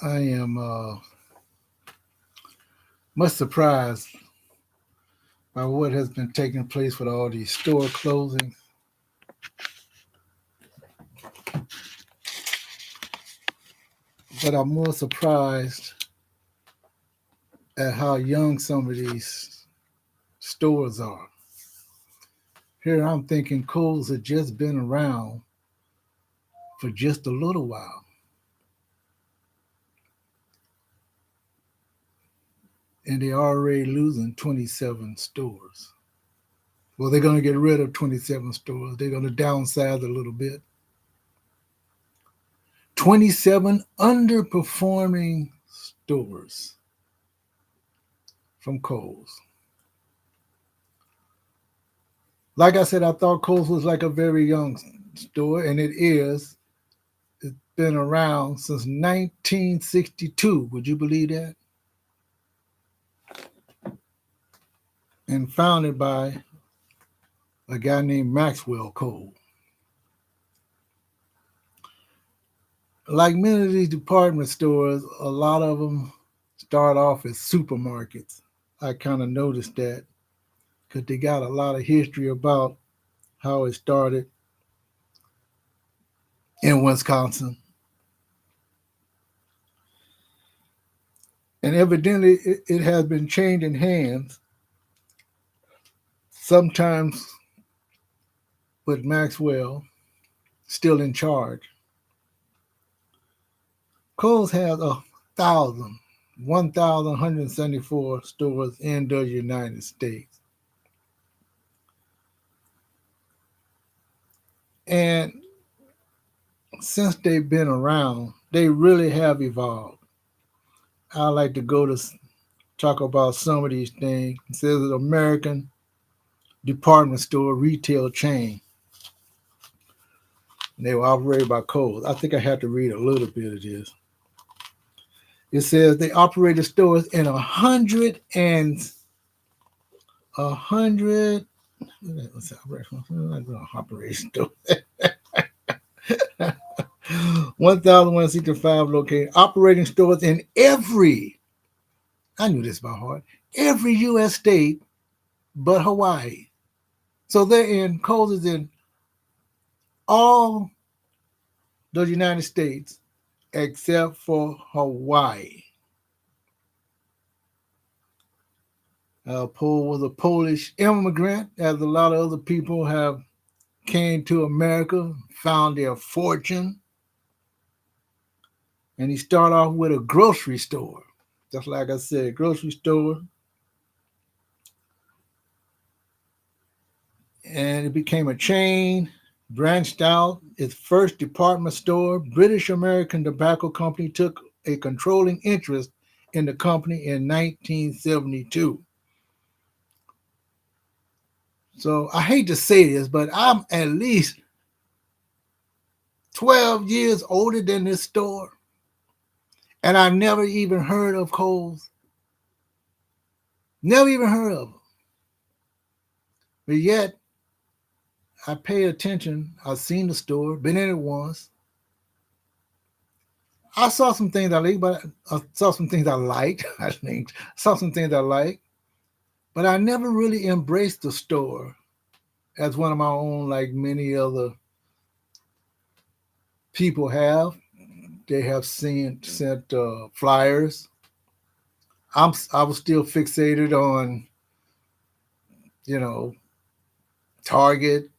I am much surprised by what has been taking place with all these store closings. But I'm more surprised at how young some of these stores are. Here I'm thinking Kohl's had just been around for just a little while, and they're already losing 27 stores. Well, they're going to get rid of 27 stores. They're going to downsize a little bit. 27 underperforming stores from Kohl's. Like I said, I thought Kohl's was like a very young store, and it is. It's been around since 1962. Would you believe that? And founded by a guy named Maxwell Kohl. Like many of these department stores, a lot of them start off as supermarkets. I kind of noticed that because they got a lot of history about how it started in Wisconsin. And evidently, it has been changing hands, sometimes with Maxwell still in charge. Kohl's has 1,174 stores in the United States. And since they've been around, they really have evolved. I like to go to talk about some of these things. It says an American department store retail chain. They were operated by Kohl's. I think I have to read a little bit of this. It says they operated stores in a hundred. What's that? Operation store. 1,165 located operating stores in every. I knew this by heart. Every U.S. state but Hawaii. So they're in Kohl's is in all the United States except for Hawaii. Paul was a Polish immigrant, as a lot of other people have came to America, found their fortune, and he started off with a grocery store. Just like I said, grocery store, and it became a chain, branched out. Its first department store, British American Tobacco Company, took a controlling interest in the company in 1972. So I hate to say this, but I'm at least 12 years older than this store, and I never even heard of Kohl's. Never even heard of them. But yet, I pay attention. I've seen the store, been in it once. I saw some things I liked, but I saw some things I liked. I think saw some things I liked, but I never really embraced the store as one of my own, like many other people have. They have sent flyers. I was still fixated on, you know, Target,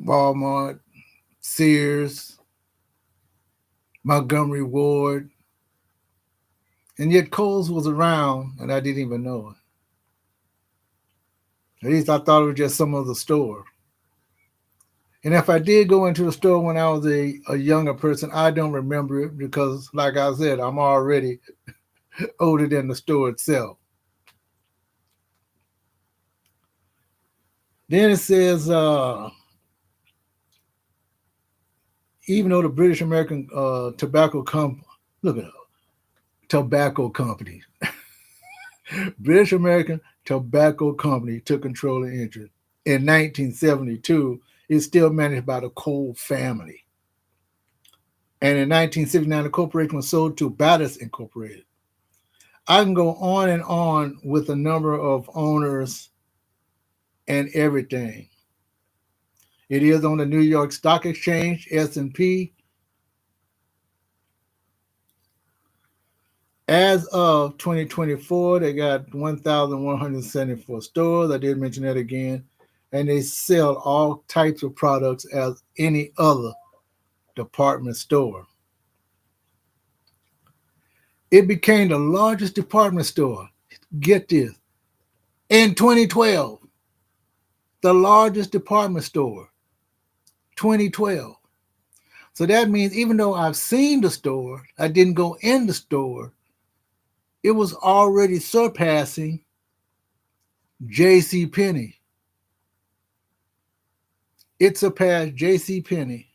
Walmart, Sears, Montgomery Ward, and yet Kohl's was around, and I didn't even know it. At least I thought it was just some other store. And if I did go into the store when I was a younger person, I don't remember it because, like I said, I'm already older than the store itself. Then it says, even though the British American Tobacco Company, look at it, Tobacco Company, British American Tobacco Company took controlling interest in 1972. It's still managed by the Kohl family. And in 1969, the corporation was sold to Battis Incorporated. I can go on with a number of owners and everything. It is on the New York Stock Exchange, S&P. As of 2024, they got 1,174 stores. I did mention that again. And they sell all types of products as any other department store. It became the largest department store. Get this. In 2012, the largest department store. 2012. So that means even though I've seen the store, I didn't go in the store, it was already surpassing J.C. Penney. It surpassed J.C. Penney.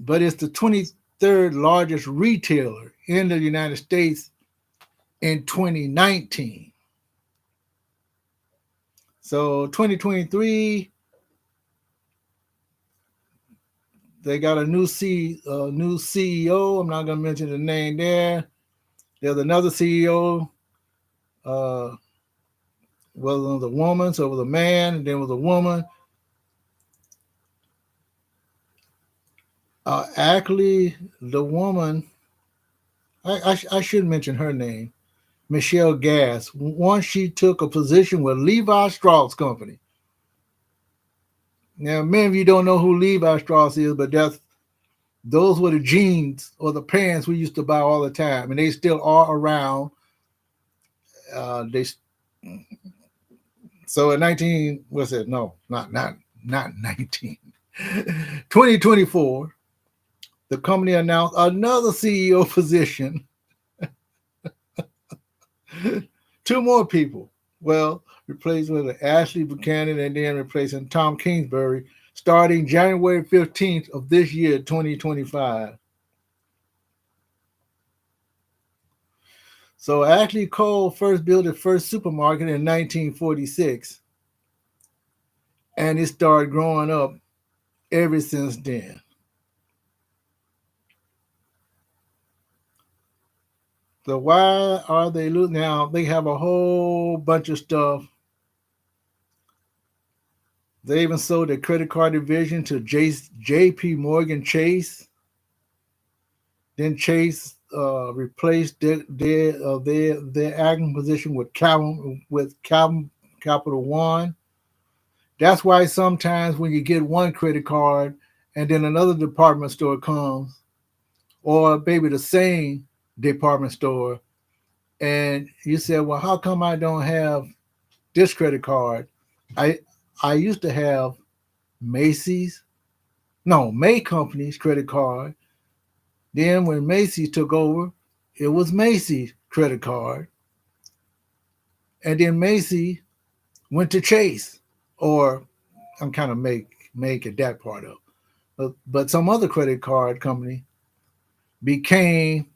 But it's the 23rd largest retailer in the United States in 2019. So 2023, they got a new CEO. I'm not going to mention the name there. There's another CEO. Was a woman, so it was a man, and then it was a woman. Actually, the woman, I should mention her name, Michelle Gass. Once she took a position with Levi Strauss Company. Now, many of you don't know who Levi Strauss is, but those were the jeans or the pants we used to buy all the time, and they still are around. So in 19, what's it? No, not 19. 2024, the company announced another CEO position. Two more people. Well, replaced with Ashley Buchanan and then replacing Tom Kingsbury starting January 15th of this year, 2025. So actually, Kohl first built the first supermarket in 1946, and it started growing up ever since then. So why are they losing now? They have a whole bunch of stuff. They even sold their credit card division to J.P. Morgan Chase. Then Chase replaced their acting position with Capital One. That's why sometimes when you get one credit card and then another department store comes, or maybe the same department store, and you say, well, how come I don't have this credit card? I used to have May Company's credit card. Then when Macy's took over, it was Macy's credit card. And then Macy went to Chase, or I'm kind of making that part up. But some other credit card company became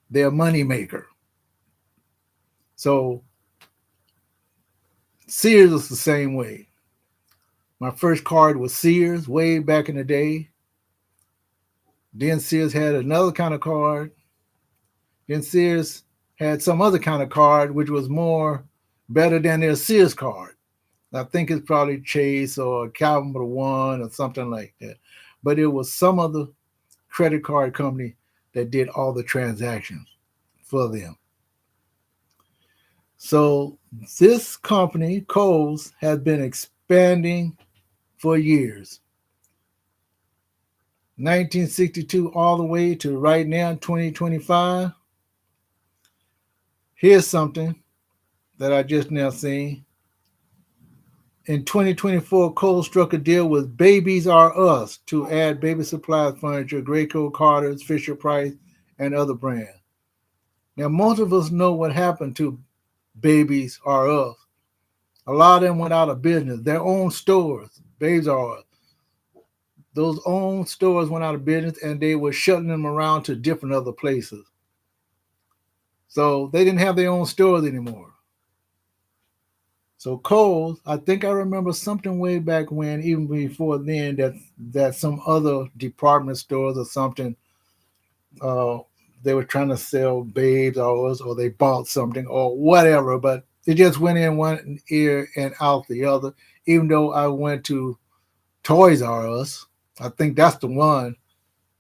their money maker. So Sears was the same way. My first card was Sears way back in the day. Then Sears had another kind of card. Then Sears had some other kind of card, which was more better than their Sears card. I think it's probably Chase or Capital One or something like that. But it was some other credit card company that did all the transactions for them. So this company, Kohls, has been expanding for years. 1962 all the way to right now, 2025. Here's something that I just now seen. In 2024, Kohl struck a deal with Babies R Us to add baby supplies, furniture, Graco, Carter's, Fisher Price, and other brands. Now, most of us know what happened to Babies R Us. A lot of them went out of business. Their own stores, Babies R Us, those own stores went out of business, and they were shutting them around to different other places. So they didn't have their own stores anymore. So Kohl's, I think I remember something way back when, even before then, that some other department stores or something, uh, they were trying to sell babes or they bought something or whatever, but it just went in one ear and out the other. Even though I went to Toys R Us, I think that's the one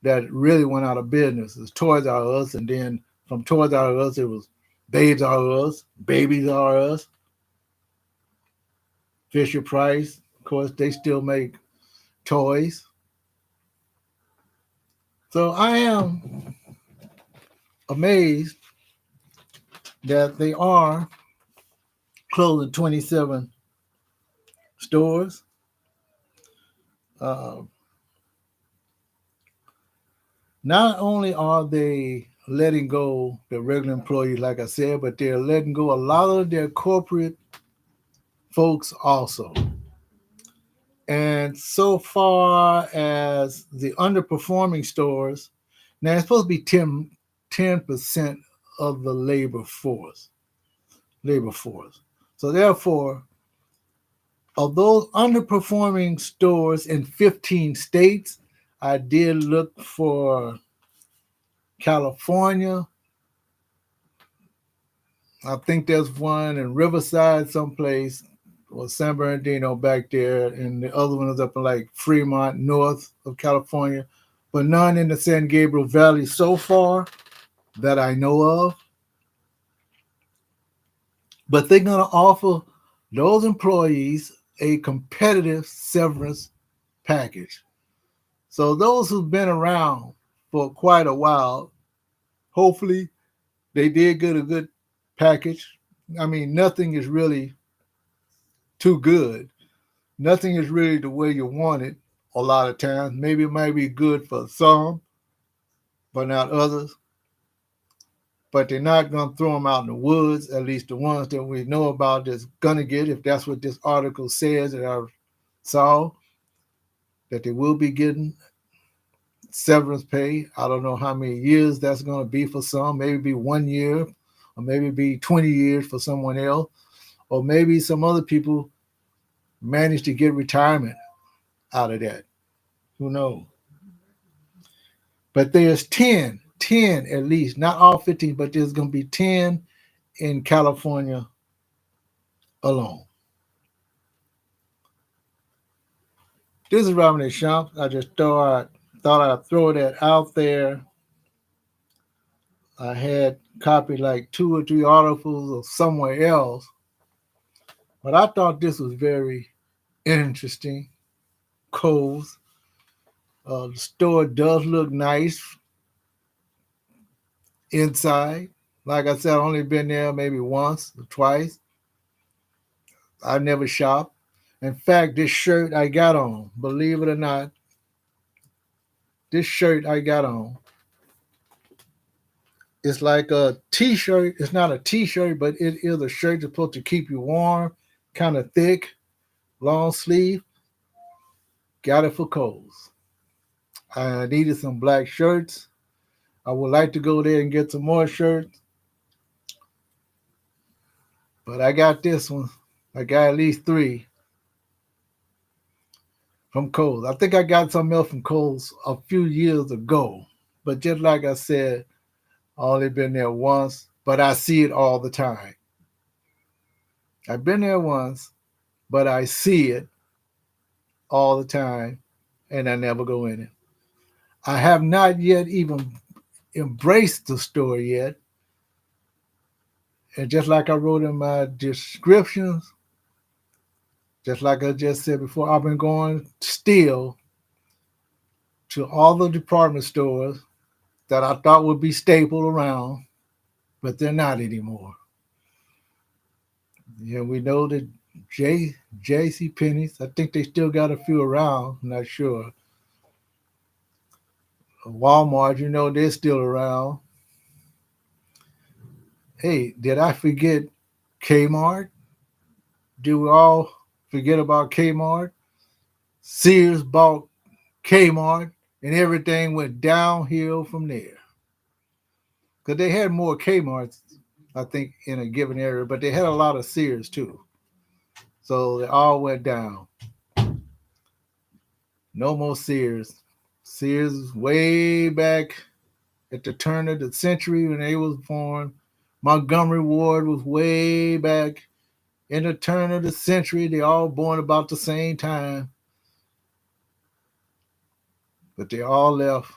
that really went out of business. It's Toys R Us, and then from Toys R Us it was Babes R Us, Babies R Us, Fisher Price. Of course, they still make toys. So I am amazed that they are closing 27 stores. Uh, Not only are they letting go the regular employees, like I said, but they're letting go a lot of their corporate folks also. And so far as the underperforming stores, now it's supposed to be 10% of the labor force. So therefore, of those underperforming stores in 15 states, I did look for California. I think there's one in Riverside someplace, or San Bernardino back there, and the other one is up in like Fremont, north of California, but none in the San Gabriel Valley so far that I know of. But they're going to offer those employees a competitive severance package. So those who've been around for quite a while, hopefully they did get a good package. I mean, nothing is really too good. Nothing is really the way you want it a lot of times. Maybe it might be good for some, but not others. But they're not going to throw them out in the woods, at least the ones that we know about that's going to get, if that's what this article says that I saw, that they will be getting severance pay. I don't know how many years that's going to be for some. Maybe be 1 year, or maybe be 20 years for someone else, or maybe some other people manage to get retirement out of that. Who knows? But there's 10 at least, not all 15, but there's going to be 10 in California alone. This is Robin Deschamps. I just thought I'd throw that out there. I had copied like 2 or 3 articles of somewhere else, but I thought this was very interesting. Kohls. The store does look nice inside. Like I said, I've only been there maybe once or twice. I never shop. In fact, this shirt I got on, believe it or not, this shirt I got on, it's like a t-shirt. It's not a t-shirt, but it is a shirt that's supposed to keep you warm, kind of thick, long sleeve. Got it for Kohl's. I needed some black shirts. I would like to go there and get some more shirts, but I got this one. I got at least 3 from Kohl's. I think I got something else from Kohl's a few years ago, but just like I said, I only been there once, but I see it all the time. I've been there once, but I see it all the time, and I never go in it. I have not yet even embraced the store yet. And just like I wrote in my descriptions, just like I just said before, I've been going still to all the department stores that I thought would be staple around, but they're not anymore. Yeah, we know that J.C. Penney's. I think they still got a few around. I'm not sure. Walmart, they're still around. Hey, did I forget Kmart? Do we all forget about Kmart? Sears bought Kmart, and everything went downhill from there. Because they had more Kmarts, I think, in a given area, but they had a lot of Sears too. So they all went down. No more Sears. Sears is way back at the turn of the century when they was born. Montgomery Ward was way back in the turn of the century. They all born about the same time. But they all left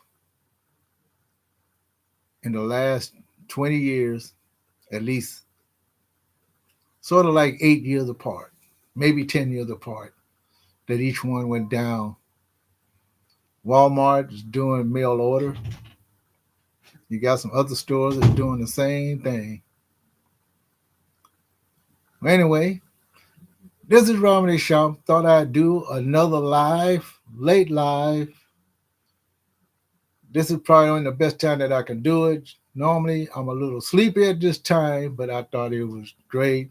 in the last 20 years, at least, sort of like 8 years apart, maybe 10 years apart, that each one went down. Walmart is doing mail order. You got some other stores that are doing the same thing. Anyway, this is Romney Shop. Thought I'd do another late live. This is probably only the best time that I can do it. Normally, I'm a little sleepy at this time, but I thought it was great.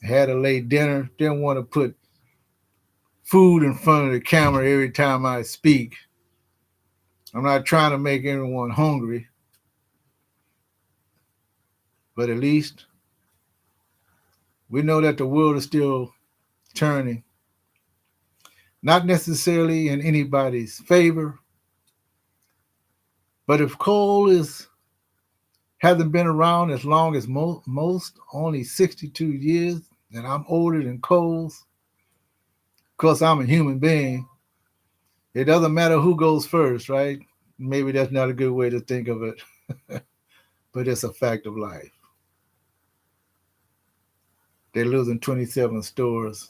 Had a late dinner. Didn't want to put food in front of the camera every time I speak. I'm not trying to make everyone hungry, but at least we know that the world is still turning. Not necessarily in anybody's favor, but if Kohl hasn't been around as long as most, only 62 years, and I'm older than Kohl's, because I'm a human being, it doesn't matter who goes first, right? Maybe that's not a good way to think of it, but it's a fact of life. They're losing 27 stores.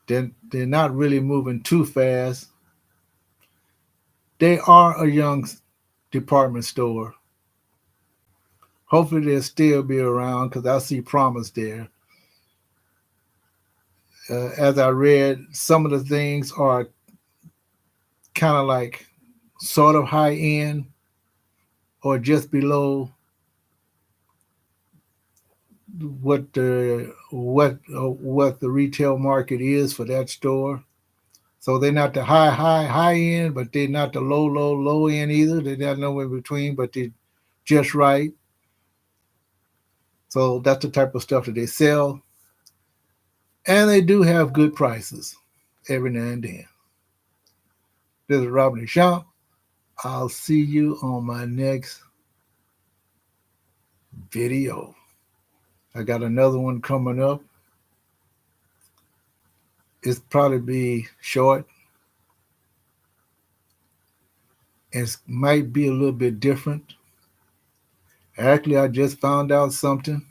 They're not really moving too fast. They are a young department store. Hopefully they'll still be around because I see promise there. As I read, some of the things are kind of like sort of high end or just below what the retail market is for that store. So they're not the high end, but they're not the low end either. They're not nowhere in between, but they're just right. So that's the type of stuff that they sell. And they do have good prices every now and then. This is Robert Deschamps. I'll see you on my next video. I got another one coming up. It's probably be short. It might be a little bit different. Actually, I just found out something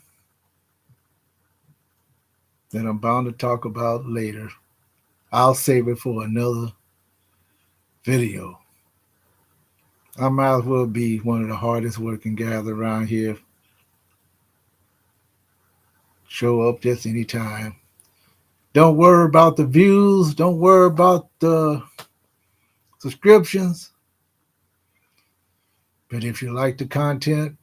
that I'm bound to talk about later. I'll save it for another video. I might as well be one of the hardest working guys around here. Show up just anytime. Don't worry about the views. Don't worry about the subscriptions. But if you like the content,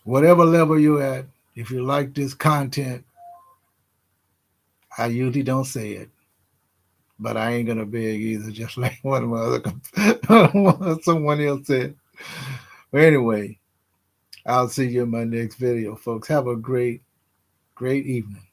whatever level you're at, if you like this content, I usually don't say it, but I ain't gonna beg either, just like one of my other someone else said. But anyway, I'll see you in my next video, folks. Have a great evening.